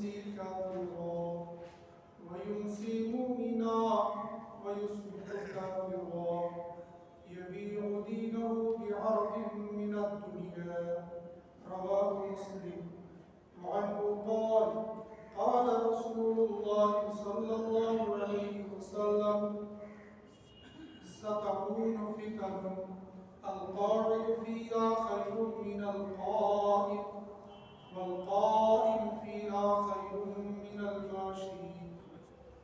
ويمسي كافرا ويمسي مؤمنا ويصبح كافرا يبيع دينه بعرض من الدنيا. رواه مسلم. وعنه قال قال رسول الله صلى الله عليه وسلم ستكون فتن القاعد فيها خير من القائم والقائم فيها خير من الماشي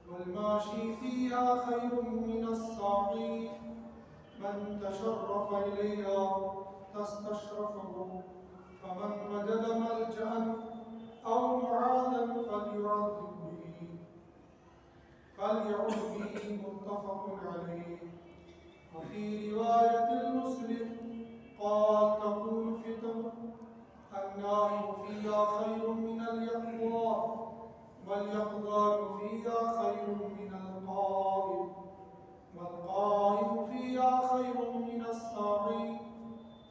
والماشي فيها خير من الساعي من تشرف إليها تستشرفه فمن وجد ملجأ أو معاذا فليعد به متفق عليه. وفي رواية المسلم قال تكون فتن النائم فيها خير من اليقظان واليقظان فيها خير من القائم والقائم فيها خير من الساعي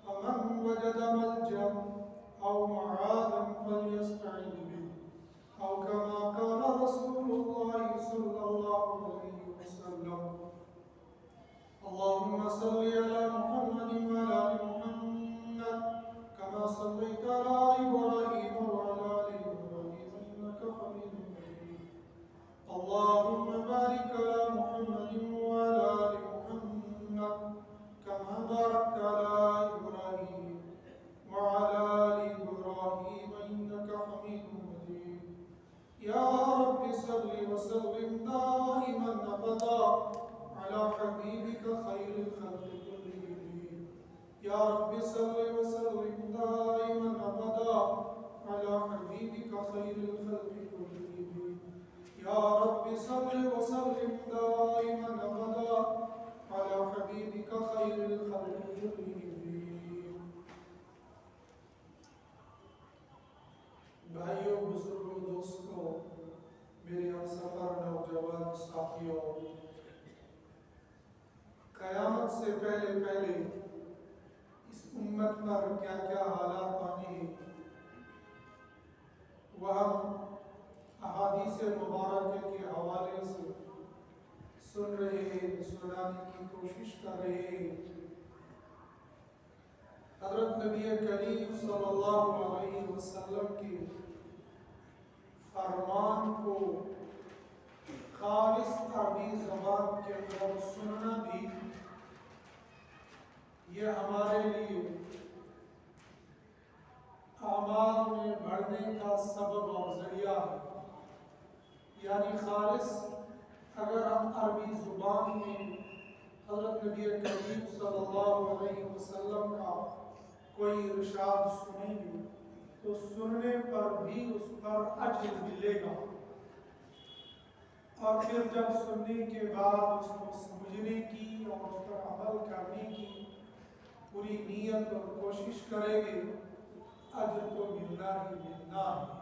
فمن وجد ملجأ أو معاذا فليستعذ به أو كما قال رسول الله صلى الله عليه وسلم. اللهم صل على محمد وعلى آل محمد كما صليت على إبراهيم وعلى آل إبراهيم إنك حميد مجيد. اللهم بارك على محمد وعلى آل محمد كما باركت على إبراهيم وعلى آل إبراهيم إنك حميد مجيد. يا رب صل وسلم دائما أبدا على حبيبك خير الخلق كلهم. يا رب صل وسلم دائما أبدا على حبيبك خير الخلق كلهم. يا رب صل وسلم دائما أبدا على حبيبك خير الخلق كلهم. بھائیوں، بزرگوں، دوستوں، میرے ہم سفر نوجوان ساتھیوں، قیامت سے پہلے اس امت پر کیا کیا حالات آنے ہیں وہ ہم احادیث مبارکہ کے حوالے سے سن رہے ہیں، سنانے کی کوشش کر رہے ہیں۔ حضرت نبی کریم صلی اللہ علیہ وسلم کے فرمان کو خالص عربی زبان کے اندر سننا بھی یہ ہمارے لیے اعمال میں بڑھنے کا سبب اور ذریعہ ہے۔ یعنی خالص اگر ہم عربی زبان میں حضرت نبی کریم صلی اللہ علیہ وسلم کا کوئی ارشاد سنیں گے تو سننے پر بھی اس پر اجر ملے گا، اور پھر جب سننے کے بعد اس کو سمجھنے کی اور اس پر عمل کرنے کی پوری نیت اور کوشش کریں گے، اجر تو ملنا ہی ملنا ہے۔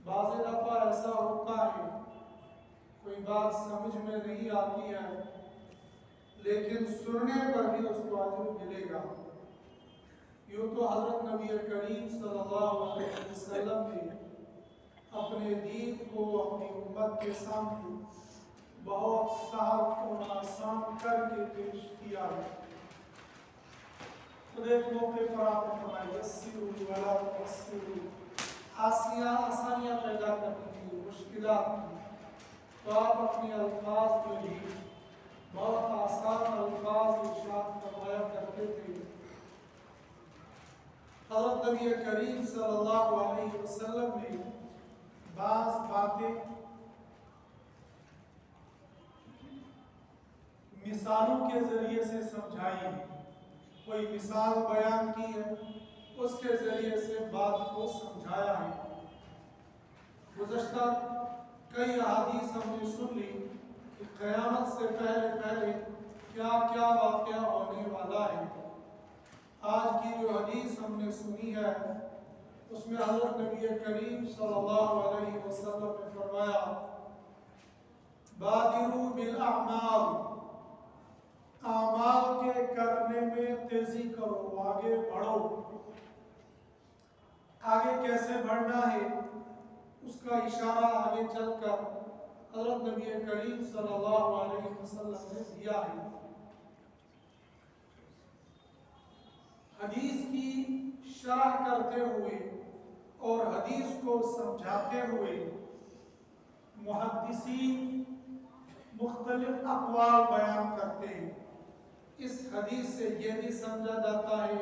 بعض دفعہ ایسا ہوتا ہے کوئی بات سمجھ میں نہیں آتی ہے لیکن سننے پر بھی اس کو اجر ملے گا۔ یوں تو حضرت نبی کریم صلی اللہ علیہ وسلم نے اپنے دین کو اپنی امت کے سامنے بہت سہل اور آسان کر کے پیش کیا ہے۔ خود ایک موقع پر آپ نے فرمایا یسروا ولا تعسروا، آسانیاں پیدا کرنی تھی، مشکلات تھی، تو آپ اپنے الفاظ میں بھی بہت آسان الفاظ ارشاد فرمایا کرتے تھے۔ حضرت نبی کریم صلی اللہ علیہ وسلم نے بعض باتیں مثالوں کے ذریعے سے سمجھائی ہیں، کوئی مثال بیان کی ہے، اس کے ذریعے سے بات کو سمجھایا ہے۔ گزشتہ کئی احادیث ہم نے سن لی کہ قیامت سے پہلے کیا کیا واقعہ ہونے والا ہے۔ آج کی جو حدیث ہم نے سنی ہے اس میں حضرت نبی کریم صلی اللہ علیہ وسلم نے فرمایا بادروا بالاعمال، اعمال کے کرنے میں تیزی کرو، آگے بڑھو۔ آگے کیسے بڑھنا ہے उसका इशारा आगे चलकर हज़रत नबी करीम सल्लल्लाहु अलैहि वसल्लम ने दिया है। हदीस की शरह करते हुए और हदीस को समझाते हुए मुहद्दिसीन मुख्तलिफ अक़वाल बयान करते हैं। इस हदीस से ये भी समझा जाता है,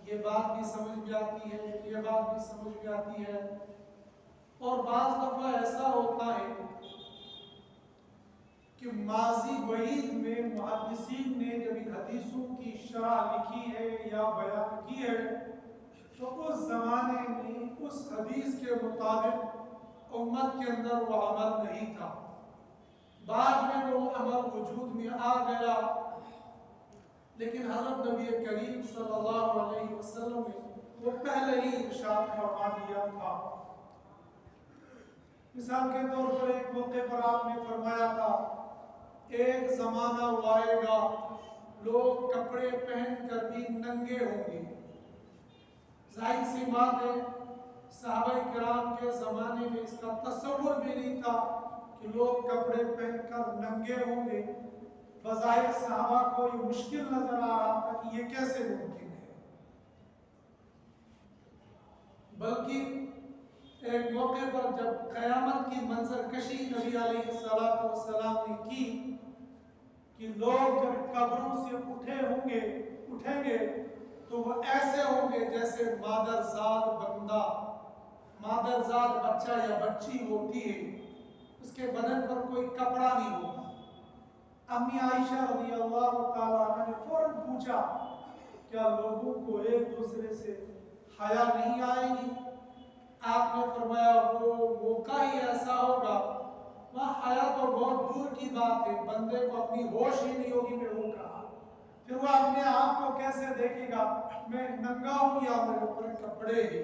ये बात भी समझ में आती है, ये बात भी समझ में आती है। और बाज़ दफ़ा ऐसा होता है कि माजी वईद में मुहद्दिसीन ने जब इन हदीसों की शरह लिखी है या बयान की है तो उस ज़माने में उस हदीस के मुताबिक उम्मत के अंदर वो अमल नहीं था। बाद में वो अमल वजूद में आ गया, लेकिन हज़रत नबी करीम सल्लल्लाहु अलैहि वसल्लम ने वो पहले ही इरशाद फरमा दिया था। मिसाल के तौर पर एक मौके पर आपने फरमाया था, एक ज़माना वो आएगा लोग कपड़े पहन कर भी नंगे होंगे। जाहिर सी बात है, सहाबा किराम के ज़माने में इसका तसव्वुर भी नहीं था कि लोग कपड़े पहनकर नंगे होंगे। बज़ाहिर सहाबा को ये मुश्किल नजर आ रहा था कि ये कैसे मुमकिन है। बल्कि एक मौके पर जब क़यामत की मंजर कशी नबी अलैहिस्सलातु वस्सलाम ने की कि लोग जब कब्रों से उठेंगे तो वो ऐसे होंगे जैसे मादरजाद बंदा, मादरजाद बच्चा या बच्ची होती है, उसके बदन पर कोई कपड़ा नहीं होगा। अम्मी आयशा रज़ियल्लाहु ताला अन्हा ने फौरन पूछा, क्या लोगों को एक दूसरे से हया नहीं आएगी? आपने फरमाया वो मौका ही ऐसा होगा, वहाँ हया तो बहुत दूर की बात है, बंदे को अपनी होश ही नहीं होगी मैं वो कहा। फिर वो अपने आप को कैसे देखेगा, मैं नंगा हूं या मेरे ऊपर कपड़े हैं।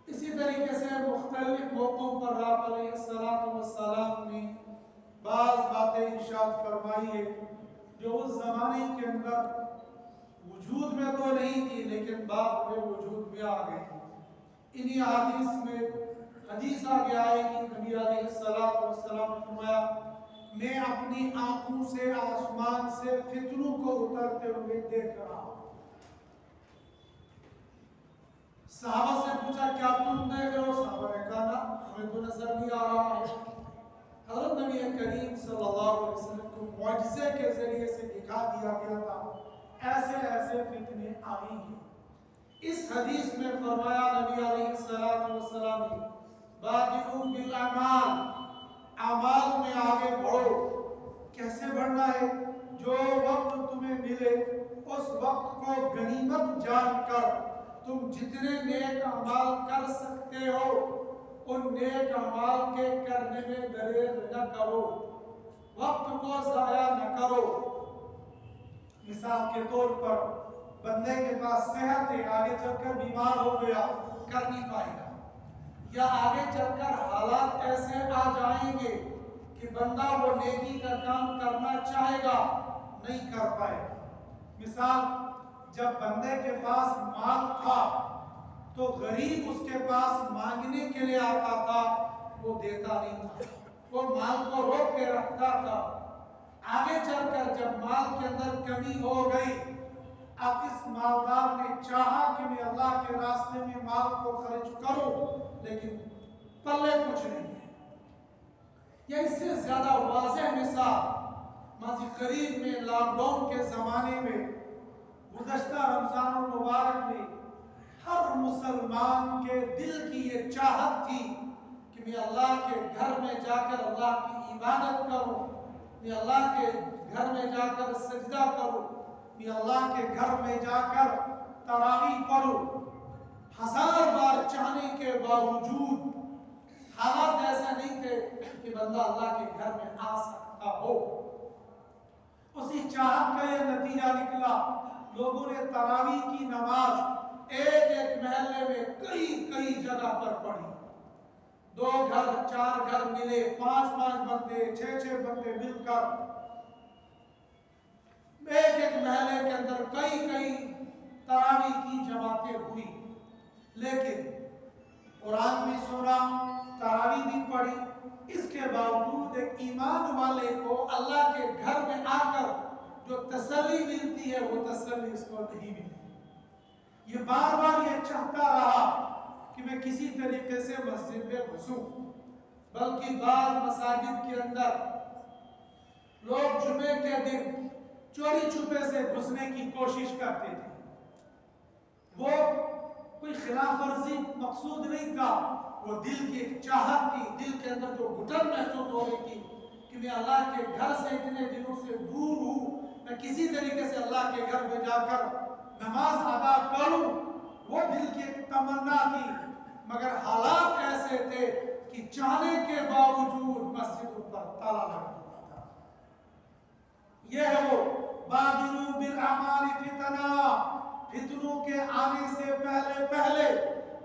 इसी तरीके से मुख्तलिफ मौकों पर आप अलैहिस्सलातु वस्सलाम ने बाज़ बातें इरशाद फरमाई है जो उस ज़माने के अंदर वजूद में तो नहीं थी लेकिन बाद में वजूद में आ गई। इन्हीं हदीस आगे आएगी, नबी अलैहिस्सलातु वस्सलाम ने फरमाया, मैं अपनी आंखों से आसमान से फितनों को उतरते हुए देख रहा हूं। सहाबा से पूछा, क्या तुम देख रहे हो? सहाबा ने कहा, ना हमें तो नजर नहीं आ रहा है। हज़रत नबी करीम सल्लल्लाहु अलैहि वसल्लम को मुआजिज़े के जरिए से दिखा दिया गया था, ऐसे ऐसे फितने आएंगे। इस हदीस में फरमाया नबी अलैहिस्सलातु वस्सलाम ने, बादिउ बिल अमाल, अमाल में आगे बढ़ो। कैसे बढ़ना है? जो वक्त तुम्हें मिले उस वक्त को गनीमत जानकर तुम जितने नेक अमाल कर सकते हो उन नेक अमाल के करने में दरेर न करो, वक्त को जाया न करो। मिसाल के तौर पर बंदे के पास सेहत है, आगे चलकर बीमार हो गया, कर नहीं पाएगा, या आगे चलकर हालात ऐसे आ जाएंगे कि बंदा वो नेकी का काम करना चाहेगा, नहीं कर पाएगा। मिसाल, जब बंदे के पास माल था तो गरीब उसके पास मांगने के लिए आता था, वो देता नहीं था, वो माल को रोक के रखता था। आगे चलकर जब माल के अंदर कमी हो गई, अब इस मालदार ने चाहा कि मैं अल्लाह के रास्ते में माल को खर्च करूं, लेकिन पल्ले कुछ नहीं है। या इससे ज्यादा वाज़ेह मिसाल माजी करीब में लॉकडाउन के जमाने में गुज़श्ता रमजान मुबारक में हर मुसलमान के दिल की ये चाहत थी कि मैं अल्लाह के घर में जाकर अल्लाह की इबादत करूं, मैं अल्लाह के घर में जाकर सजदा करूं, मैं अल्लाह के घर में जाकर तरावीह पढ़ूं। हजार बार चाहने के बावजूद हालात ऐसे नहीं थे कि बंदा अल्लाह के घर में आ सकता हो। उसी चाहत का यह नतीजा निकला, लोगों ने तरावीह की नमाज एक एक महल्ले में कई कई जगह पर पढ़ी। 2 घर 4 घर मिले, 5 बंदे 6 बंदे मिलकर एक एक महल्ले के अंदर कई कई तरावीह की जमातें हुई। लेकिन कुरान भी सुना, तरावी भी पढ़ी, इसके बावजूद एक ईमान वाले को अल्लाह के घर में आकर जो तसल्ली मिलती है वो तसल्ली इसको नहीं मिली। ये बार बार ये चाहता रहा कि मैं किसी तरीके से मस्जिद में घुसूं, बल्कि बाद मसाजिद के अंदर लोग जुमे के दिन चोरी छुपे से घुसने की कोशिश करते थे। वो कोई खिलाफ वर्जी मकसूद नहीं था, वो दिल की एक चाहत थी, दिल के अंदर जो घुटन महसूस हो रही थी कि मैं अल्लाह के घर से इतने दिनों से दूर हूँ, मैं किसी तरीके से अल्लाह के घर में जाकर नमाज अदा करूँ, वो दिल की एक तमन्ना थी। मगर हालात ऐसे थे कि चाहने के बावजूद मस्जिद पर ताला लगा हुआ था। यह है वो बादिरू बिल अमाली फितना, फितनों के आने से पहले पहले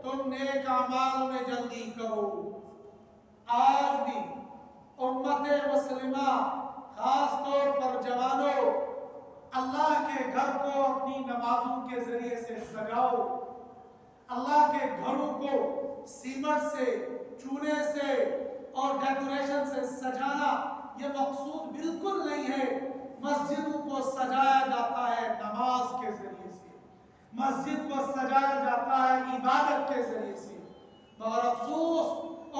तुम नेक अमाल में जल्दी करो। आज भी उम्मते मुस्लिमा, खास तौर पर जवानों, अल्लाह के घर को अपनी नमाजों के जरिए से सजाओ। अल्लाह के घरों को सीमेंट से, चूने से और डेकोरेशन से सजाना यह मकसूद बिल्कुल नहीं है। मस्जिदों को सजाया जाता है नमाज के जरिए से, मस्जिद को सजाया जाता है इबादत के जरिए से। मगर अफसोस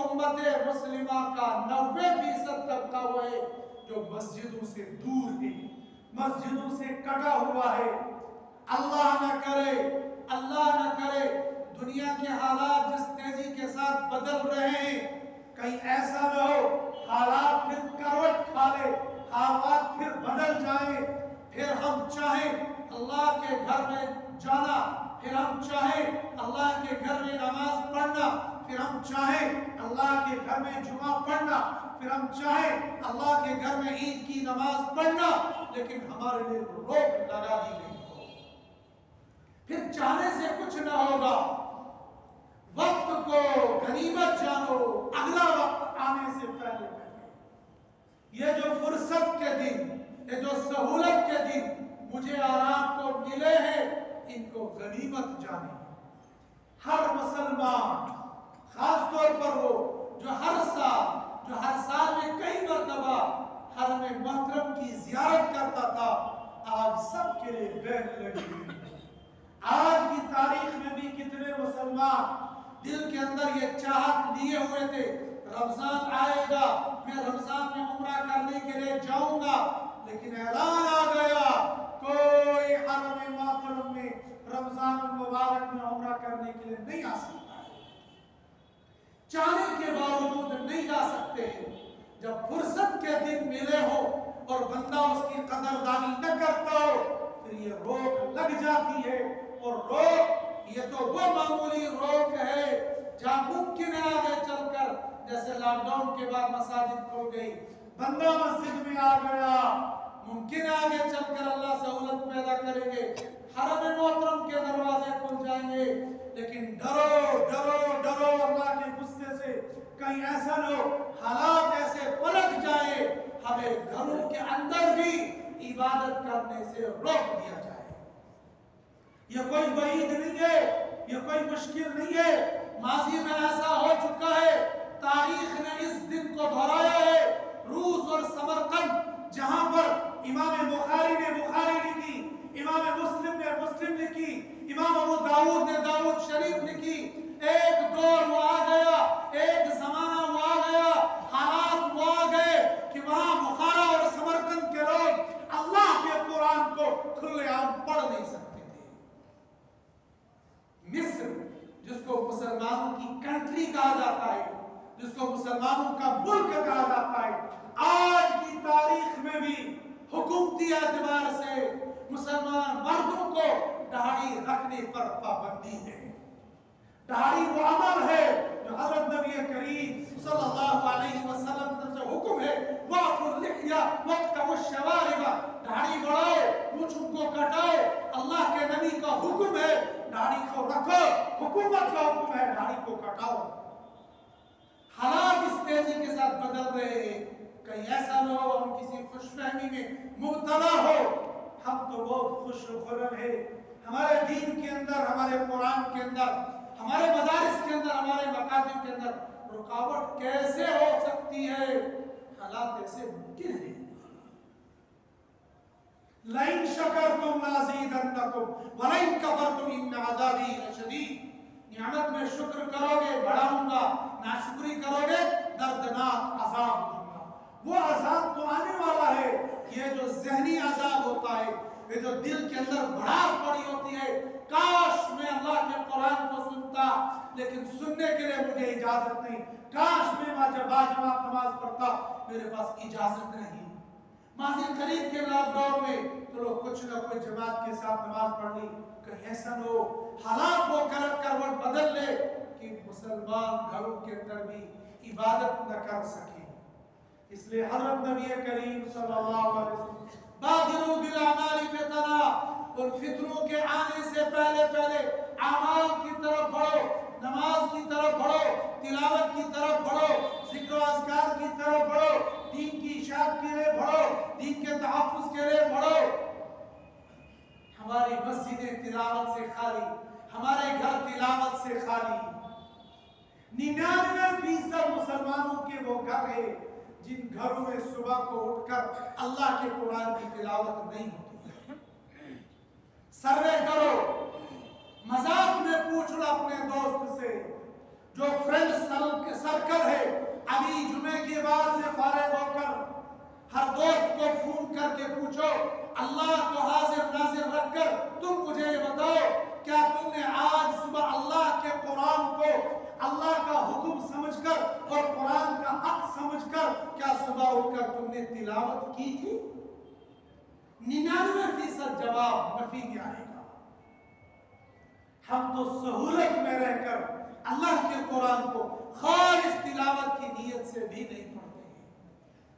उम्मते मुस्लिमा का 90% तबका वो है जो मस्जिदों से दूर है, मस्जिदों से कटा हुआ है। अल्लाह न करे, अल्लाह न करे, दुनिया के हालात जिस तेजी के साथ बदल रहे हैं, कहीं ऐसा न हो हालात फिर करवट खा ले, हालात फिर बदल जाए, फिर हम चाहें अल्लाह के घर में जाना, फिर हम चाहें अल्लाह के घर में नमाज पढ़ना, फिर हम चाहें अल्लाह के घर में जुमा पढ़ना, फिर हम चाहें अल्लाह के घर में ईद की नमाज पढ़ना, लेकिन हमारे लिए रोक लगा दी गई हो। फिर चाहने से कुछ न होगा। वक्त को गनीमत जानो, अगला वक्त आने से पहले पहले। ये जो फुर्सत के दिन, ये जो सहूलत के दिन मुझे आराम को मिले हैं, इनको गनीमत जाने। हर मुसलमान, खास तौर पर वो जो हर साल में कई मरतबा हरम मोहतरम की जियारत करता था, आज सबके लिए बैन लगी हुई है। आज की तारीख में भी कितने मुसलमान दिल के अंदर ये चाहत लिए हुए थे, रमजान आएगा, मैं रमजान में उम्रा करने के लिए जाऊंगा, लेकिन ऐलान आ गया कोई हरम मोहतरम में रमजान मुबारक में उम्रा करने के लिए नहीं आ सकता है। चाहने के बावजूद नहीं जा सकते। जब फुर्सत के दिन मिले हो और बंदा उसकी कदरदानी न करता हो, फिर ये रोक लग जाती है। और रोक ये तो वो मामूली रोक है जहां मुमकिन है आगे चलकर, जैसे लॉकडाउन के बाद मसाजिद खुल गई, बंदा मस्जिद में आ गया, मुमकिन है आगे चलकर अल्लाह सहूलत पैदा करेंगे, हरम मोहतरम के दरवाजे खुल जाएंगे। लेकिन डरो डरो डरो अल्लाह के गुस्से से, कहीं ऐसा न हो हालात ऐसे पलट जाए हमें घरों के अंदर भी इबादत करने से रोक दिया जाए। ये कोई वईद नहीं है, ये कोई मुश्किल नहीं है, माजी में ऐसा हो चुका है, तारीख ने इस दिन को दोहराया है। रूस और समरकंद, जहां पर इमाम बुखारी ने बुखारी लिखी, इमाम मुस्लिम ने मुस्लिम लिखी, इमाम अबू दाऊद ने दाऊद शरीफ लिखी, एक दौर वो आ गया, एक जमाना वो आ गया, हालात वो आ गए कि वहां बुखारा और समरकंद के लोग अल्लाह के कुरान को खुलेआम पढ़ नहीं सकते। मिस्र, जिसको मुसलमानों की कंट्री कहा जाता है, जिसको मुसलमानों का मुल्क कहा जाता है, आज की तारीख में भी हुकूमती एतबार से मुसलमान मर्दों को दाढ़ी रखने पर पाबंदी है। दाढ़ी वो अमल है जो हज़रत नबी करीम सल्लल्लाहु अलैहि वसल्लम की तरफ से हुक्म है, वाकुल लिहिया वक्तु शवारिबा, दाढ़ी बढ़ाओ, मूंछों को कटाओ, अल्लाह के नबी का हुक्म है दाढ़ी को रखो, हुकूमत का हुक्म है दाढ़ी को कटाओ। हालात इस तेजी के साथ बदल रहे हैं, कहीं ऐसा न हो हम किसी खुशफहमी में मुब्तला हो। हम तो बहुत खुश खुर्रम है, हमारे दीन के अंदर, हमारे कुरान के अंदर, हमारे मदारिस के अंदर, हमारे मकातब रुकावट कैसे हो सकती है? हालात ऐसे मुमकिन है। लइन शकरतुम लाज़ीदन्नकुम व लइन कफरतुम इन्न अज़ाबी लशदीद। नियामत में शुक्र करोगे बढ़ाऊंगा, नाशुक्री करोगे दर्दनाक अजाब दूंगा। वो अजाब तो आने वाला है। ये जो ज़हनी अजाब होता है, ये जो दिल के अंदर भड़ास पड़ी होती है, काश मैं अल्लाह के कुरान को सुनता, लेकिन सुनने के लिए मुझे इजाजत नहीं। काश मैं जब बाजमात नमाज पढ़ता, मेरे पास इजाजत नहीं। माज़िल करीब के लॉकडाउन में तो लोग कुछ ना कुछ जमात के साथ नमाज पढ़ ली, कहीं ऐसा न हो हालात वो करवट बदल ले कि मुसलमान घरों के अंदर भी इबादत न कर सके। इसलिए हज़रत नबी करीम सल्लल्लाहु अलैहि वसल्लम बादिरू बिल अमाली फितना, उन फितनों के आने से पहले पहले अमाल की तरफ बढ़ो, नमाज की तरफ बढ़ो, तिलावत की तरफ बढ़ो, जिक्र अज़कार की तरफ बढ़ो, दीन की इशाअत के लिए बढ़ो, दीन के तहफ़्फ़ुज़ के लिए बढ़ो। हमारी मस्जिदें तिलावत से खाली, हमारे घर तिलावत से खाली। 99% मुसलमानों के वो घर है जिन घरों में सुबह को उठकर अल्लाह के कुरान की तिलावत नहीं होती। सर्वे करो, मजाक में पूछ लो अपने दोस्त से, जो फ्रेंड सर्कल है, अभी जुमे के बाद से फारिग होकर हर दोस्त को फोन करके पूछो, अल्लाह को हाजिर नाजिर रखकर तुम मुझे ये बताओ, क्या तुमने आज सुबह अल्लाह के कुरान को अल्लाह का हुक्म समझकर और कुरान का हक समझकर क्या सुबह उठकर तुमने तिलावत की थी? 99% जवाब नफी में आएगा। हम तो सहूलत में रहकर अल्लाह के कुरान को खालिस तिलावत की नीयत से भी नहीं पढ़ते।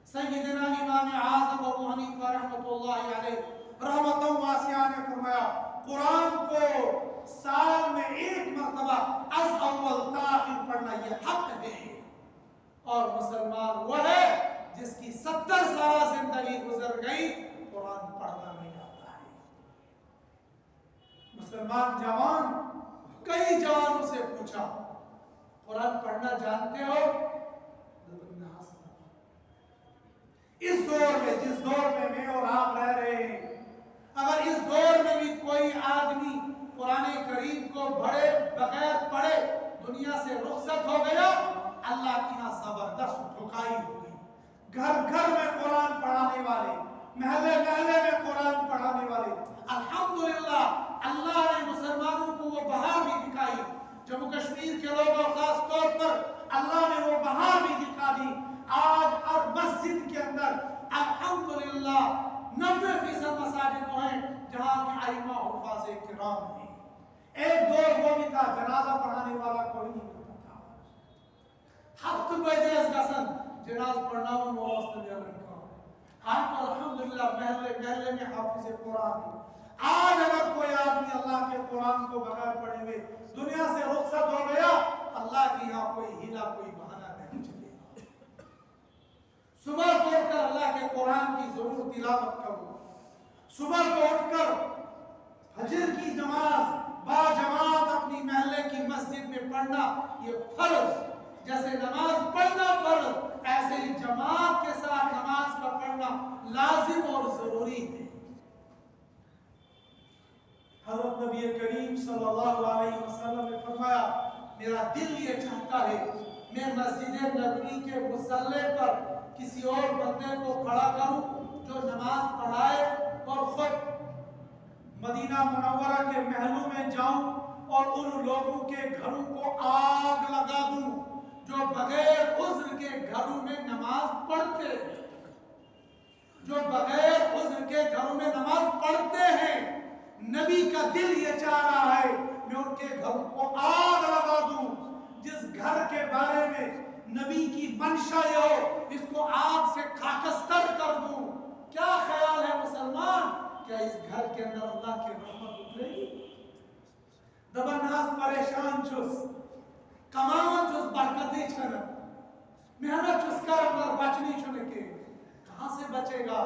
सय्यदना इमाम आज़म अबू हनीफा रहमतुल्लाहि अलैहि रहमतन वासिया ने फरमाया, कुरान को साल में एक मर्तबा अज़ अव्वल ता आखिर पढ़ना ये हक है। और मुसलमान वो है जिसकी 70 साल जिंदगी गुजर गई, कुरान पढ़ना नहीं आता है। मुसलमान जवान, कई जवानों से पूछा, कुरान पढ़ना जानते हो? इस दौर में, जिस दौर में मैं और आप रह रहे हैं, अगर इस दौर में भी कोई आदमी कुरान करीम को बड़े बगैर पढ़े दुनिया से रुखसत हो गया, अल्लाह की यहाँ जबरदस्त ठुकाई होगी। घर घर में कुरान पढ़ाने वाले, महल्ले महल्ले में कुरान पढ़ाने वाले, अल्हम्दुलिल्लाह अल्लाह ने मुसलमानों को वो बहार भी दिखाई। जम्मू कश्मीर के लोगों खास तौर पर अल्लाह ने वो बहार भी दिखा दी। आज हर मस्जिद के अंदर अल्हम्दुलिल्लाह 90% मसाजिद वो हैं जहाँ के आइमा हुफ़ाज़े किराम हैं। एक दौर वो भी था जनाजा पढ़ाने वाला कोई नहीं होता था। हफ्ते बजे गसन जनाज पढ़ना वो वास्ते में रखा। आज तो अल्हम्दुलिल्लाह महल्ले महल्ले में हाफिज़ कुरान है। आज अगर कोई आदमी अल्लाह के कुरान को बगैर पढ़े हुए दुनिया से रुखसत हो गया, अल्लाह की यहाँ कोई हीला कोई बहाना नहीं चलेगा। सुबह को उठकर अल्लाह के कुरान की जरूर तिलावत करो। सुबह को उठकर फजर की नमाज बाजमात अपनी महल्ले की मस्जिद में पढ़ना ये फर्ज, जैसे नमाज पढ़ना फर्ज, ऐसे ही जमात के साथ नमाज का पढ़ना लाजिम और जरूरी है। हज़रत नबी करीम सल्लल्लाहु अलैहि वसल्लम ने फरमाया, मेरा दिल ये चाहता है मैं मस्जिद नबवी के मुसल्ले पर किसी और बंदे को खड़ा करूं जो नमाज पढ़ाए और खुद मदीना मुनव्वरा के महलों में जाऊं और उन लोगों के घरों को आग लगा दूं जो बगैर उज़्र के घरों में नमाज पढ़ते हैं, जो बगैर उज़्र के घरों में नमाज पढ़ते हैं। नबी का दिल ये चाह रहा है मैं उनके घरों को आग लगा दूं। जिस घर के बारे में नबी की मंशा ये हो, इसको आग से खाकस्तर कर दूं। क्या ख्याल है मुसलमान, क्या इस घर के अंदर अल्लाह की रहमत उतरेगी? दबनास परेशान चुस कमावन चुस बरकती छन मेहनत चुस कर अंदर बचनी चुन के कहां से बचेगा?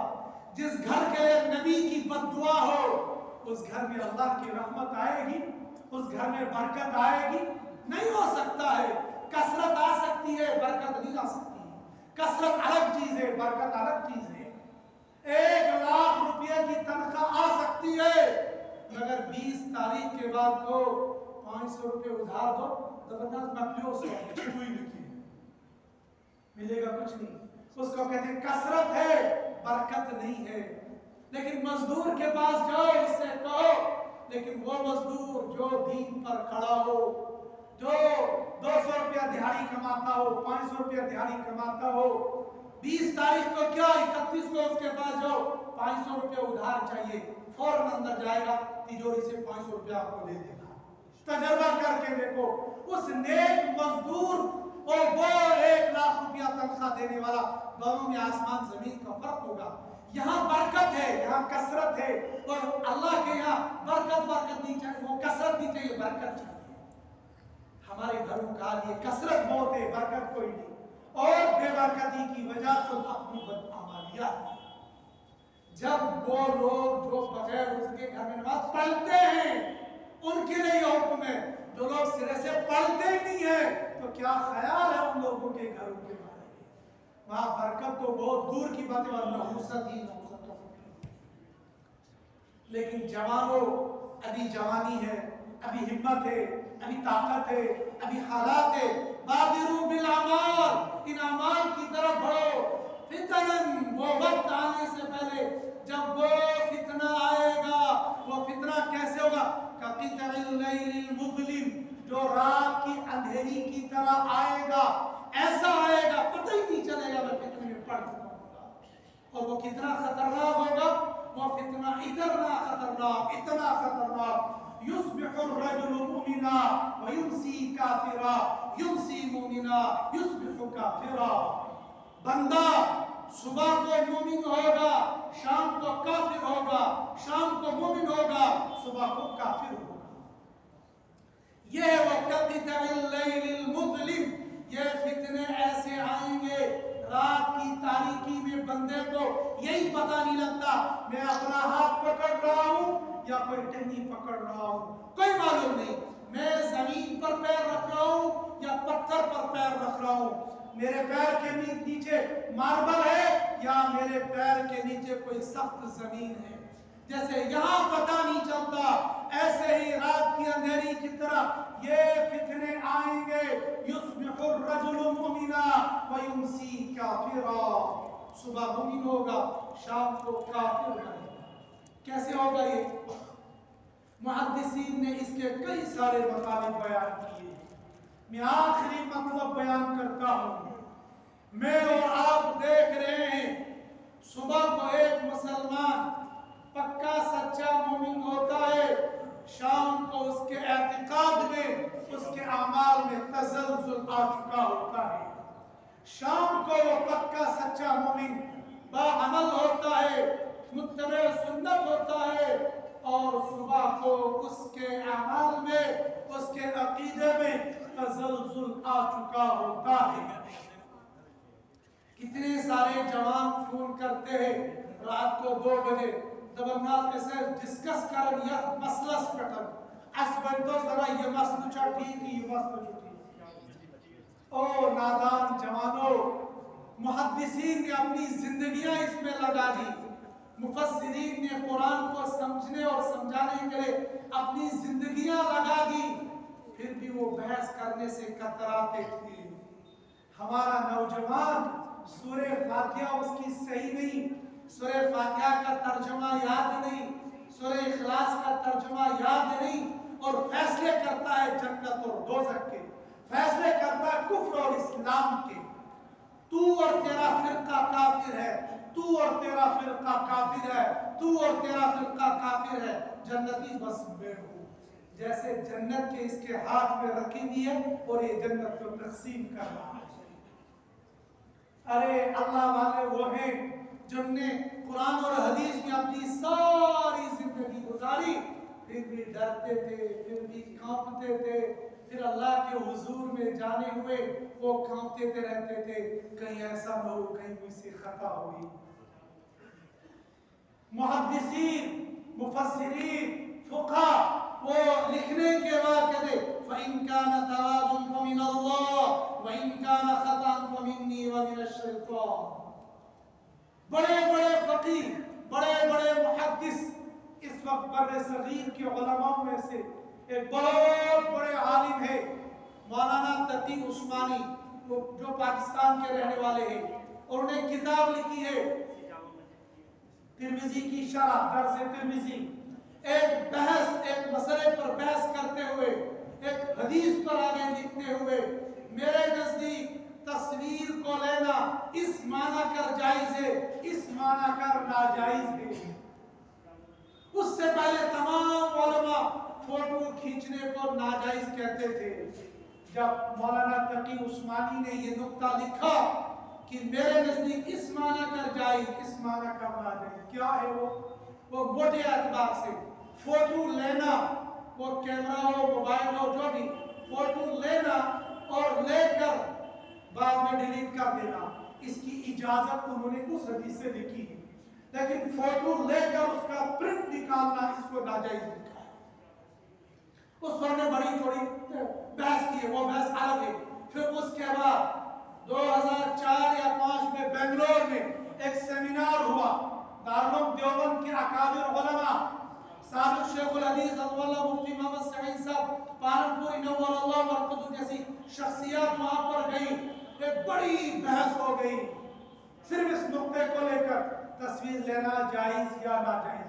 जिस घर के लिए नबी की बद्दुआ हो, उस घर में अल्लाह की रहमत आएगी? उस घर में बरकत आएगी? नहीं हो सकता है। कसरत आ आ सकती है। कसरत अलग चीज है, बरकत अलग चीज है। 1 लाख रुपए की तनख्वाह आ सकती है, मगर 20 तारीख के बाद को 500 रुपए उधार दो, जबरदस्त मकलियों से छुई लिखी मिलेगा कुछ नहीं। उसको कहते हैं कसरत है, बरकत नहीं है। लेकिन मजदूर के पास जाओ, उससे कहो, लेकिन वो मजदूर जो दीन पर खड़ा हो, जो 200 रुपया दिहाड़ी कमाता हो, 500 रुपया दिहाड़ी कमाता हो, 20 तारीख को क्या 31 को उसके पास जाओ, 500 रुपया उधार चाहिए, फौरन अंदर जाएगा, तिजोरी से 500 रुपया आपको दे देगा। तजर्बा करके देखो, उस नेक मजदूर और वो 1 लाख रुपया तनख्वाह देने वाला, दोनों में आसमान जमीन का फर्क होगा। यहाँ बरकत है, यहाँ कसरत है, और अल्लाह के यहाँ बरकत नहीं चाहिए, वो कसरत नहीं चाहिए, बरकत चाहिए। हमारे घरों का ये कसरत बहुत है, बरकत कोई नहीं। और बेबरकती की वजह तो अपनी बदआमालियात। जब वो लोग जो बगैर उसके घर में नमाज पढ़ते हैं, उनके लिए हुक्म है। जो लोग सिरे से पढ़ते ही नहीं है, तो क्या ख्याल है उन लोगों के घरों के बारे में? वहां बरकत तो बहुत दूर की बात है, नहुसत ही नहुसत का फर्क। लेकिन जवानों, अभी जवानी है, अभी हिम्मत है, अभी ताकत है, अभी हालात है, बादिरू बिल अमाल, इन अमाल की तरफ बढ़ो। फितनन, वो वक्त आने से पहले जब वो फितना आएगा, वो फितना कैसे होगा? कक़ितअल लैलिल मुज़लिम, जो रात की अंधेरी की तरह आएगा, ऐसा आएगा पता ही नहीं चलेगा मैं फितने में पड़ चुका हूँ। और वो कितना खतरनाक होगा, वो फितना इतना खतरनाक, इतना खतरनाक, युस्बिहुर रजुलु मुमिना व युमसी काफिरा, युमसी मुमिना युस्बिहु काफिरा। बंदा सुबह को मुमिन होगा, शाम को काफिर होगा, शाम को मुमिन होगा, सुबह को काफिर होगा। ये वक़्तिल लैलिल मुज़लिम, ये फितने ऐसे आएंगे रात की तारीकी में, बंदे को यही पता नहीं लगता मैं अपना हाथ पकड़ रहा हूँ या कोई टहनी पकड़ रहा हूँ, कोई मालूम नहीं। मैं जमीन पर पैर रख रहा हूँ या पत्थर पर पैर रख रहा हूँ, मेरे पैर के नीचे मार्बल है या मेरे पैर के नीचे कोई सख्त जमीन है। जैसे यहाँ पता नहीं चलता, ऐसे ही रात की अंधेरी की तरह ये फितने आएंगे। युस्बिहुर रजुलु मुमिना व युमसी काफिरा, सुबह मुमिन होगा, शाम को काफिर रहेगा। कैसे होगा ये? मुहद्दिसीन ने इसके कई सारे मतलब बयान किए। मैं आखिरी मतलब बयान करता हूँ। मैं और आप देख रहे हैं, सुबह को एक मुसलमान पक्का सच्चा मोमिन होता है, शाम को उसके एतिकाद में, उसके अमाल में तज़ल्ज़ुल आ चुका होता है। शाम को वो पक्का सच्चा मोमिन बाअमल होता है, मुत्तबे सुन्नत होता है, और सुबह को उसके अमाल में, उसके अकीदे में तज़ल्ज़ुल आ चुका होता है। कितने सारे जवान फोन करते हैं रात को 2 बजे, जबरदस्त ऐसे डिस्कस कर या मसला स्पेटल असबंदो जरा ये मसला ठीक है, ये मसला ठीक। ओ नादान जवानों, मुहद्दिसीन ने अपनी जिंदगियां इसमें लगा दी, मुफस्सिरीन ने कुरान को समझने और समझाने के लिए अपनी जिंदगियां लगा दी, फिर भी वो बहस करने से कतराते थे। हमारा नौजवान सूरे फातिहा उसकी सही नहीं, सूरे फातिहा का तर्जुमा याद नहीं, सूरे इखलास का तर्जुमा याद नहीं, और फैसले करता है जन्नत और दोज़ख के, फैसले करता है कुफ्र और इस्लाम के। तू और तेरा फिरका काफिर है, तू और तेरा फिरका काफिर है, तू और तेरा फिरका काफिर है, जन्नती बस मैं हूँ। जैसे जन्नत के इसके हाथ में रखी हुई है और ये जन्नत को तकसीम कर रहा है। अरे अल्लाह वाले वो हैं जिनने कुरान और हदीस में अपनी सारी जिंदगी गुजारी, फिर भी डरते थे, फिर भी कांपते थे, फिर अल्लाह के हुजूर में जाने हुए वो कांपते रहते थे, कहीं ऐसा न हो कहीं मुझसे खता होगी। मुहद्दिसीन, मुफस्सिरीन, फुक़हा वो लिखने के बाद कहते फ़इन कान तवाबुन फमिन अल्लाह व इन कान खतान फमिन्नी, الشیطان. بڑے بڑے فقیہ، بڑے بڑے محدث اس وقت بر صغیر کے علماء میں سے ایک بہت بڑے عالم ہے مولانا تقی عثمانی، جو پاکستان کے رہنے والے ہیں، اور انہوں نے کتاب لکھی ہے ترمذی کی شرح، درس ترمذی. ایک بحث، ایک مسئلے پر بحث کرتے ہوئے، ایک حدیث پر آگے لکھتے ہوئے، میرے نزدیک تصویر کو لینا اس معنی کر جائز ہے، اس معنی کر ناجائز ہے. اس سے پہلے تمام علماء فوٹو کھینچنے کو ناجائز کہتے تھے. جب مولانا تقی عثمانی نے یہ نقطہ لکھا کہ میرے نزدیک اس معنی کر جائز، اس معنی کر ناجائز، کیا ہے وہ موٹے اعتبار سے فوٹو لینا، وہ کیمرہ ہو، موبائل ہو، جو بھی، فوٹو لینا اور لے کر بعد میں ڈیلیٹ کر دینا، اس کی اجازت انہوں نے اس حدیث سے لکھی ہے. لیکن فوٹو لے کر اس کا پرنٹ نکالنا، اس کو ناجائز لکھا ہے. اس پر نے بڑی تھوڑی بحث کی ہے، وہ بحث الگ ہے. پھر اس کے بعد 2004 یا 2005 میں بنگلور میں ایک سیمینار ہوا. دارالعلوم دیوبند کے اکابر علماء، سابق شیخ الحدیث رضی اللہ مفتی محمد سعید صاحب پالنپوری نور اللہ مرقدہ جیسی شخصیات وہاں پر گئی. ایک بڑی بحث ہو گئی صرف اس نقطے کو لے کر، تصویر لینا جائز یا ناجائز.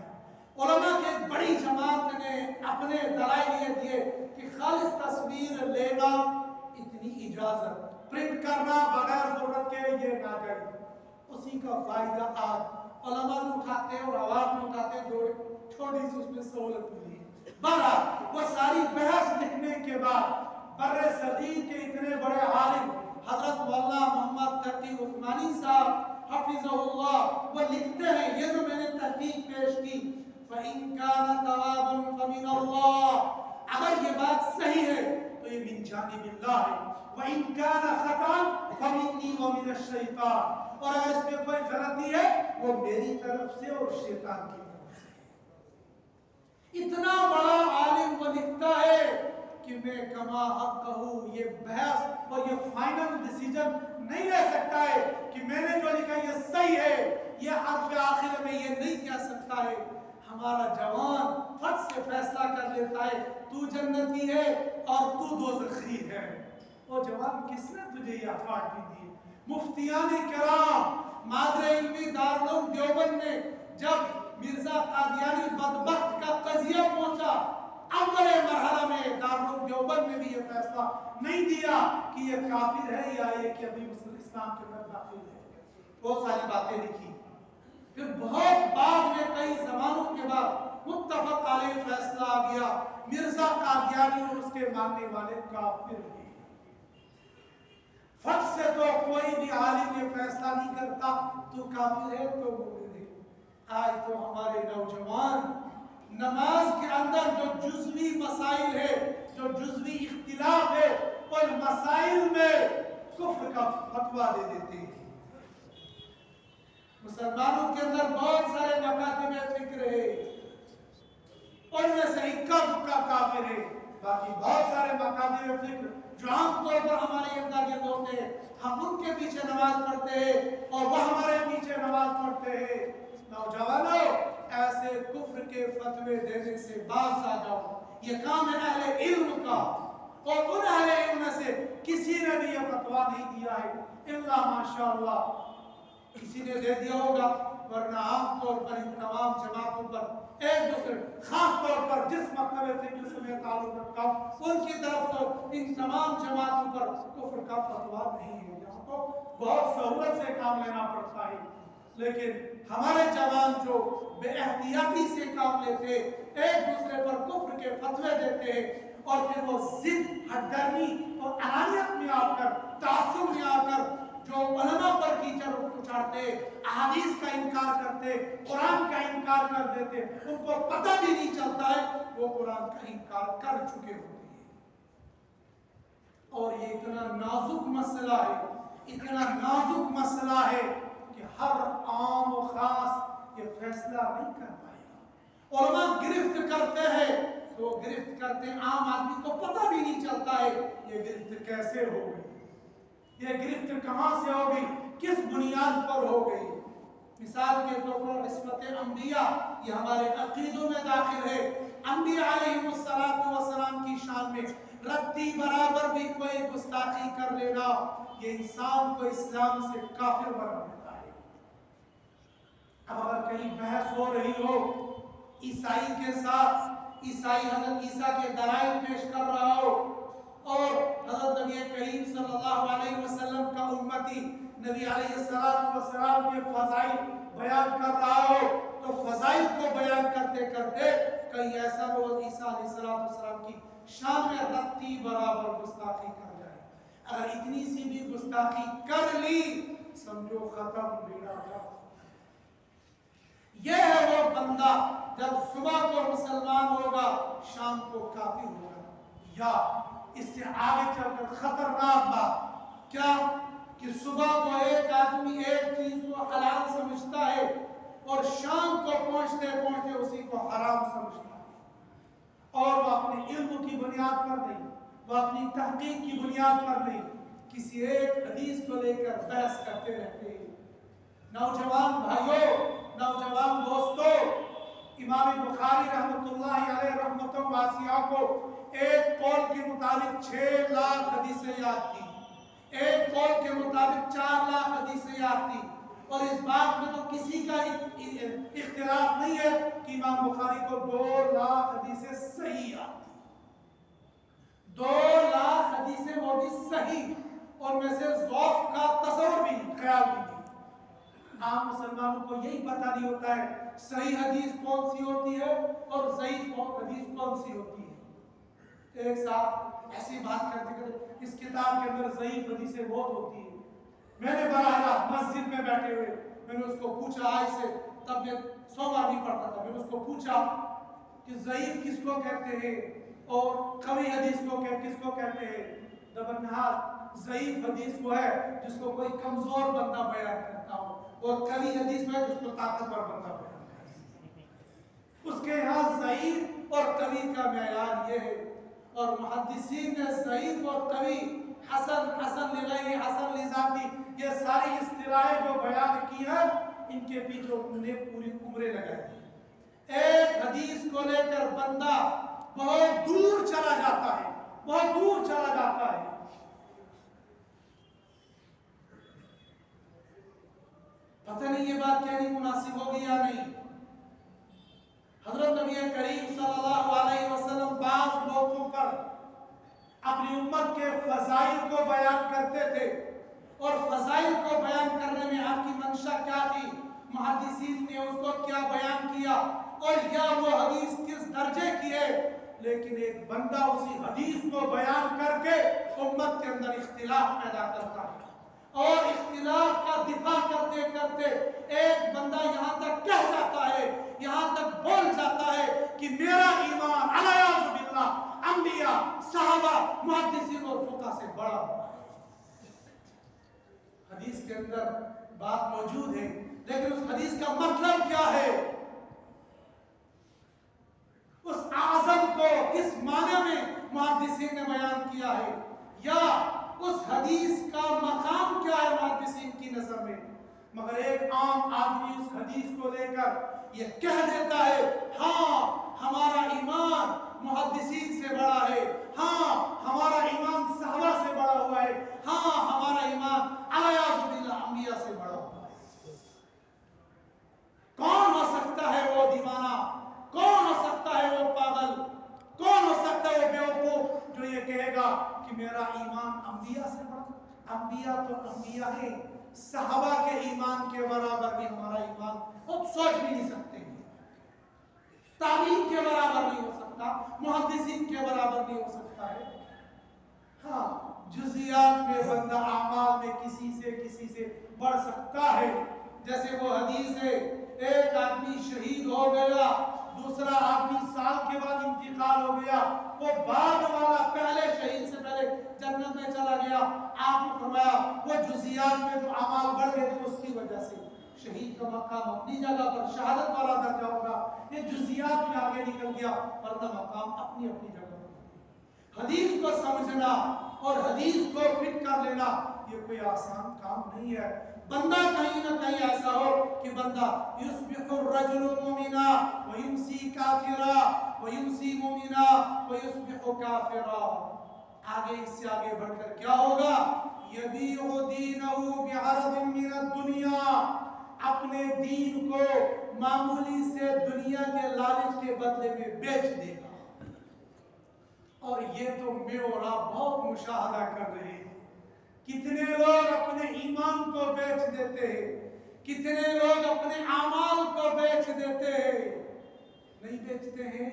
علماء کی ایک بڑی جماعت نے اپنے دلائل یہ دیے کہ خالص تصویر لینا اتنی اجازت، پرنٹ کرنا بغیر ضرورت کے یہ ناجائز. اسی کا فائدہ آج علماء بھی اٹھاتے ہیں اور عوام بھی اٹھاتے ہیں، جو چھوٹی سی اس میں سہولت ملی ہے. بہرحال وہ ساری بحث لکھنے کے بعد بر صغیر کے اتنے بڑے عالم حضرت مولانا محمد تقی عثمانی صاحب حفظہ اللہ، وہ لکھتے ہیں، یہ جو میں نے تحقیق پیش کی، فَإِن كَانَ ثَوَابٌ فَمِنَ اللَّهِ، اگر یہ بات صحیح ہے تو یہ من جانب اللہ ہے. وَإِن كَانَ خَطَأً فَمِنِّي وَمِنَ الشَّيْطَانِ، اور اگر اس میں کوئی غلطی ہے وہ میری طرف سے اور شیطان کی طرف سے. اتنا بڑا عالم وہ لکھتا ہے کہ میں کما حق کہوں، یہ بحث اور یہ فائنل ڈیسیجن نہیں لے سکتا ہے کہ میں نے جو لکھا یہ صحیح ہے، یہ حرف آخر میں یہ نہیں کہہ سکتا ہے. ہمارا جوان فٹ سے فیصلہ کر لیتا ہے تو جنتی ہے اور تو دوزخی ہے. وہ جوان کس نے تجھے یہ اتھارٹی دی؟ مفتیان کرام مادر علمی دارالعلوم دیوبند میں جب مرزا قادیانی بدبخت کا قضیہ پہنچا، اول مرحلہ میں دارالعلوم دیوبند نے بھی یہ فیصلہ نہیں دیا کہ یہ کافر ہے یا یہ کہ ابھی اسلام کے اندر داخل ہے. بہت ساری باتیں لکھی. پھر بہت بعد میں کئی زمانوں کے بعد متفق علیہ فیصلہ آ گیا، مرزا قادیانی اور اس کے ماننے والے کافر ہیں. فٹ سے تو کوئی بھی عالم یہ فیصلہ نہیں کرتا تو کافر ہے تو مومن ہے. آج تو ہمارے نوجوان نماز کے اندر جو جزوی مسائل ہے، جو جزوی اختلاف ہے، ان مسائل میں کفر کا فتویٰ دے دیتے ہیں. مسلمانوں کے اندر بہت سارے مکاتب فکر ہے، ان میں سے اکا دکا کافر ہے. باقی بہت سارے مکاتب فکر جو عام طور پر ہمارے اندر یہ ہوتے ہیں، ہم ان کے پیچھے نماز پڑھتے ہیں اور وہ ہمارے پیچھے نماز پڑھتے ہیں. نوجوانوں، ایسے کفر کے فتوے دینے سے باز آ جاؤ. یہ کام ہے اہل علم کا، اور ان اہل علم میں سے کسی نے بھی یہ فتویٰ نہیں دیا ہے الا ماشاءاللہ کسی نے دے دیا ہوگا، ورنہ عام طور پر ان تمام جماعتوں پر ایک دوسرے، خاص طور پر جس مکتب فکر سے میں تعلق رکھتا ہوں ان کی طرف تو ان تمام جماعتوں پر کفر کا فتویٰ نہیں ہے. یہاں تو بہت سہولت سے کام لینا پڑتا ہے، لیکن ہمارے جوان جو بے احتیاطی سے کام لیتے، ایک دوسرے پر کفر کے فتوے دیتے ہیں، اور پھر وہ ضد، ہٹدرمی اور انانیت میں آ کر، تعصب میں آ کر جو علماء پر کیچڑ اچھاڑتے، احادیث کا انکار کرتے، قرآن کا انکار کر دیتے، ان کو پتہ بھی نہیں چلتا ہے وہ قرآن کا انکار کر چکے ہوتے ہیں. اور یہ اتنا نازک مسئلہ ہے، اتنا نازک مسئلہ ہے کہ ہر عام و خاص یہ فیصلہ نہیں کر پائے گا. علماء گرفت کرتے ہیں تو گرفت کرتے ہیں، عام آدمی کو پتہ بھی نہیں چلتا ہے یہ گرفت کیسے ہو گئی. یہ گرفت کہاں سے ہو گئی، کس بنیاد پر ہو گئی؟ مثال کے طور پر عصمت انبیاء یہ ہمارے عقیدوں میں داخل ہے۔ انبیاء علیہم السلام کی شان میں رتی برابر بھی کوئی گستاخی کر لینا یہ انسان کو اسلام سے کافر بنا دیتا ہے۔ اب اگر کہیں بحث ہو رہی ہو عیسائی کے ساتھ، عیسائی حضرت عیسیٰ کے دلائل پیش کر رہا ہو اور حضرت نبی کریم صلی اللہ علیہ وسلم کا امتی نبی علیہ السلام کے فضائل بیان کر رہا ہو تو فضائل کو بیان کرتے کرتے کہیں ایسا ہو عیسیٰ علیہ السلام کی شان میں رتی برابر گستاخی کر جائے۔ اگر اتنی سی بھی گستاخی کر لی سمجھو ختم بیڑا ختم۔ یہ ہے وہ بندہ جب صبح کو مسلمان ہوگا شام کو کافر ہوگا۔ یا اس سے آگے چل کر خطرناک بات کیا کہ صبح کو ایک آدمی ایک چیز کو حلال سمجھتا ہے اور شام کو پہنچتے پہنچتے اسی کو حرام سمجھتا ہے، اور وہ اپنے علم کی بنیاد پر نہیں، وہ اپنی تحقیق کی بنیاد پر نہیں، کسی ایک حدیث کو لے کر بحث کرتے رہتے ہیں۔ نوجوان بھائیوں، نوجوان دوستوں، امام بخاری رحمۃ اللہ علیہ رحمتوں واسعہ کو ایک قول کے مطابق 6 لاکھ حدیثیں یاد تھی، ایک قول کے مطابق 4 لاکھ حدیثیں یاد تھی، اور اس بات میں تو کسی کا اختلاف نہیں ہے کہ امام بخاری کو 2 لاکھ حدیثیں صحیح یاد تھی۔ 2 لاکھ حدیثیں وہ بھی صحیح، اور میں سے ضعف کا تصور بھی نہیں، خیال بھی نہیں۔ عام مسلمانوں کو یہی پتہ نہیں ہوتا ہے صحیح حدیث کون سی ہوتی ہے اور ضعیف حدیث کون سی ہوتی ہے۔ ایک صاحب ایسی بات کرتے کرتے اس کتاب کے اندر ضعیف حدیثیں بہت ہوتی ہیں۔ میں نے براہ راست مسجد میں بیٹھے ہوئے میں نے اس کو پوچھا، آج سے تب میں 100 بار نہیں پڑھتا تھا، میں نے اس کو پوچھا کہ ضعیف کس کو کہتے ہیں اور قوی حدیث کو کس کو کہتے ہیں؟ دبنہار ضعیف حدیث وہ ہے جس کو کوئی کمزور بندہ بیان کرتا ہو، اور قوی حدیث وہ ہے جس کو طاقتور بندہ بیان کرتا ہے۔ اس کے یہاں ضعیف اور قوی کا معیار یہ ہے، اور محدثین نے ضعیف اور قوی، حسن، حسن لغیری، حسن لذاتی، یہ ساری اصطلاحیں جو بیان کی ہیں ان کے پیچھے انہوں نے پوری عمریں لگائی ہیں۔ ایک حدیث کو لے کر بندہ بہت دور چلا جاتا ہے، بہت دور چلا جاتا ہے۔ پتہ نہیں یہ بات کہنی مناسب ہوگی یا نہیں۔ حضرت نبی کریم صلی اللہ علیہ وسلم بعض موقعوں پر اپنی امت کے فضائل کو بیان کرتے تھے، اور فضائل کو بیان کرنے میں آپ کی منشا کیا تھی، محدثین نے اس کو کیا بیان کیا، اور یا وہ حدیث کس درجے کی ہے، لیکن ایک بندہ اسی حدیث کو بیان کر کے امت کے اندر اختلاف پیدا کرتا ہے، اور اختلاف کا دفاع کرتے کرتے ایک بندہ یہاں تک کہہ جاتا ہے، یہاں تک بول جاتا ہے کہ میرا ایمان علیہ باللہ انبیاء، صحابہ، محدثین اور فقہ سے بڑا ہوا ہے۔ حدیث کے اندر بات موجود ہے، لیکن اس حدیث کا مطلب کیا ہے، اس اعظم کو کس معنی میں محدثین نے بیان کیا ہے، یا اس حدیث کا مقام کیا ہے محدثین کی نظر میں۔ مگر ایک عام آدمی اس حدیث کو لے کر یہ کہہ دیتا ہے، ہاں ہمارا ایمان محدثین سے بڑا ہے، ہاں ہمارا ایمان صحابہ سے بڑا ہوا ہے، ہاں ہمارا ایمان علیہ باللہ انبیاء سے بڑا ہوا ہے۔ کون ہو سکتا ہے وہ دیوانہ، کون ہو سکتا ہے وہ پاگل، کون ہو سکتا ہے وہ بیوقوف جو یہ کہے گا کہ میرا ایمان انبیاء سے بڑا؟ انبیاء تو انبیاء ہیں، صحابہ کے ایمان کے برابر بھی ہمارا ایمان خود سوچ بھی نہیں سکتے، تابعین کے برابر نہیں ہو سکتا، محدثین کے برابر نہیں ہو سکتا ہے۔ ہاں جزیات میں بندہ اعمال میں کسی سے بڑھ سکتا ہے، جیسے وہ حدیث ہے ایک آدمی شہید ہو گیا، دوسرا آدمی سال کے بعد انتقال ہو گیا، وہ بعد والا پہلے شہید سے پہلے جنت میں چلا گیا۔ آپ نے فرمایا وہ جزیات میں جو اعمال بڑھ گئے تھے اس کی وجہ سے، شہید کا مقام اپنی جگہ پر شہادت والا درجہ ہوگا، یہ جزیات میں آگے نکل گیا ورنہ مقام اپنی جگہ پر۔ حدیث کو سمجھنا اور حدیث کو فٹ کر لینا یہ کوئی آسان کام نہیں ہے. بندہ کہیں نہ کہیں ایسا ہو کہ بندہ یصبح الرجل مؤمنا ویمسی کافرا ویمسی مؤمنا ویصبح کافرا. آگے اس سے آگے بڑھ کر کیا ہوگا؟ یبیع دینہ بعرض من الدنیا، اپنے دین کو معمولی سے دنیا کے لالچ کے بدلے میں بیچ دے گا. اور یہ تو میں اور آپ بہت مشاہدہ کر رہے ہیں. کتنے لوگ اپنے ایمان کو بیچ دیتے ہیں، کتنے لوگ اپنے اعمال کو بیچ دیتے ہیں. نہیں بیچتے ہیں،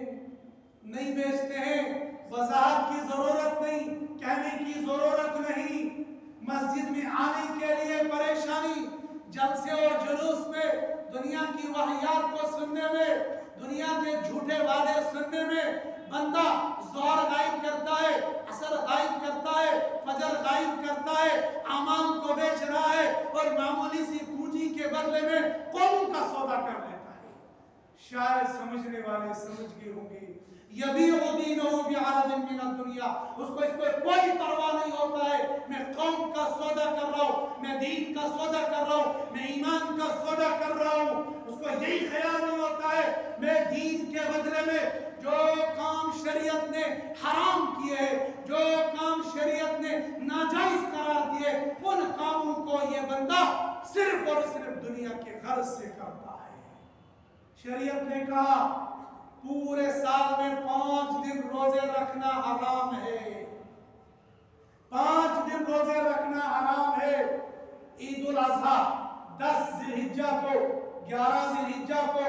نہیں بیچتے ہیں. وضاحت کی ضرورت نہیں، کہنے کی ضرورت نہیں. مسجد میں آنے کے لیے پریشانی، جلسے اور جلوس میں دنیا کی واہیات کو سننے میں، دنیا کے جھوٹے وعدے سننے میں بندہ ظہر غائب کرتا ہے، عصر غائب کرتا ہے، فجر غائب کرتا ہے، اعمال کو بیچ رہا ہے اور معمولی سی پونجی کے بدلے میں قوم کا سودا کر لیتا ہے. شاید سمجھنے والے سمجھ گئے ہوں گے. یبیع دینہ بعرض من الدنیا، اس کو کوئی پرواہ نہیں ہوتا ہے. میں قوم کا سودا کر رہا ہوں، میں دین کا سودا کر رہا ہوں، میں ایمان کا سودا کر رہا ہوں. اس کو یہی خیال نہیں ہوتا ہے میں دین کے بدلے میں جو کام شریعت نے حرام کیے، جو کام شریعت نے ناجائز قرار دیے، ان کاموں کو یہ بندہ صرف اور صرف دنیا کے غرض سے کرتا ہے. شریعت نے کہا پورے سال میں 5 دن روزے رکھنا حرام ہے. 5 دن روزے رکھنا حرام ہے. عید الاضحیٰ 10 ذی الحجہ کو، 11 ذی الحجہ کو،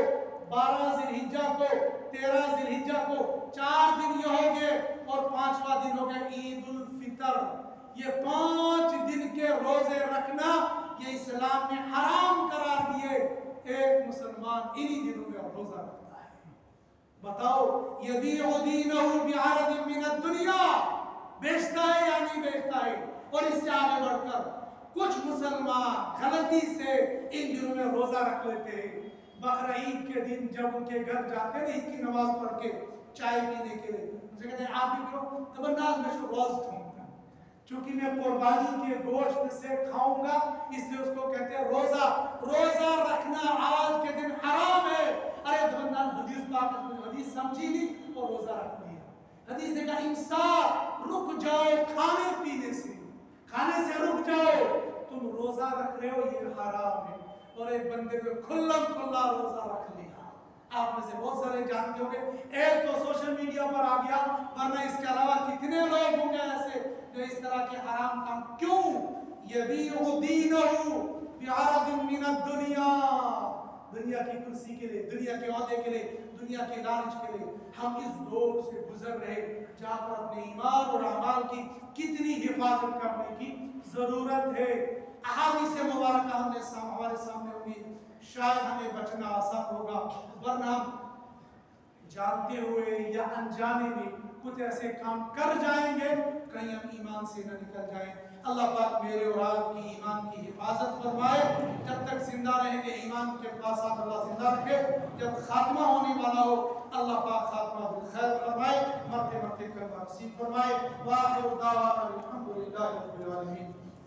12 ذی الحجہ کو، 13 ذی الحجہ کو، 4 دن یہ ہو گئے اور 5واں دن ہو گئے عید الفطر. یہ 5 دن کے روزے رکھنا یہ اسلام نے حرام قرار دیے. ایک مسلمان انہی دنوں میں روزہ رکھتا ہے. بتاؤ یبیع دینہ بعرض من الدنیا، بیچتا ہے یا نہیں بیچتا ہے؟ اور اس سے آگے بڑھ کر کچھ مسلمان غلطی سے ان دنوں میں روزہ رکھ لیتے ہیں. بقرعید کے دن جب ان کے گھر جاتے ہیں عید کی نماز پڑھ کے چائے پینے کے لیے، ان سے کہتے ہیں آپ بھی پیو. زبردست میں روز کھاؤں گا چونکہ میں قربانی کے گوشت سے کھاؤں گا، اس لیے اس کو کہتے ہیں روزہ. روزہ رکھنا آج کے دن حرام ہے. ارے زبردست حدیث پاک حدیث سمجھی نہیں اور روزہ رکھ لیا. حدیث نے کہا امساک، رک جاؤ کھانے پینے سے، کھانے سے رک جاؤ. تم روزہ رکھ رہے ہو یہ حرام ہے. اور ایک بندے کو کھلم کھلا روزہ رکھ لیا. آپ میں سے بہت سارے جانتے ہوں گے. ایک تو سوشل میڈیا پر آ گیا، ورنہ اس کے علاوہ کتنے لوگ ہوں گے ایسے جو اس طرح کے حرام کام. کیوں؟ یبیع دینہ بعرض من الدنیا، دنیا کی کرسی کے لیے، دنیا کے عہدے کے لیے، دنیا کے لالچ کے لیے. ہم اس دور سے گزر رہے جہاں پر اپنے ایمان اور اعمال کی کتنی حفاظت کرنے کی ضرورت ہے. احادیث مبارکہ ہمارے سامنے ہوگی، شاید ہمیں بچنا آسان ہوگا، ورنہ ہم جانتے ہوئے یا انجانے میں کچھ ایسے کام کر جائیں گے کہیں ہم ایمان سے نہ نکل جائیں. اللہ پاک میرے اور آپ کی ایمان کی حفاظت فرمائے. جب تک زندہ رہیں گے ایمان کے پاس اللہ زندہ رکھے. جب خاتمہ ہونے والا ہو اللہ پاک خاتمہ بالخیر فرمائے، مرتے مرتے کلمہ نصیب فرمائے. وآخر دعوانا الحمدللہ رب العالمین.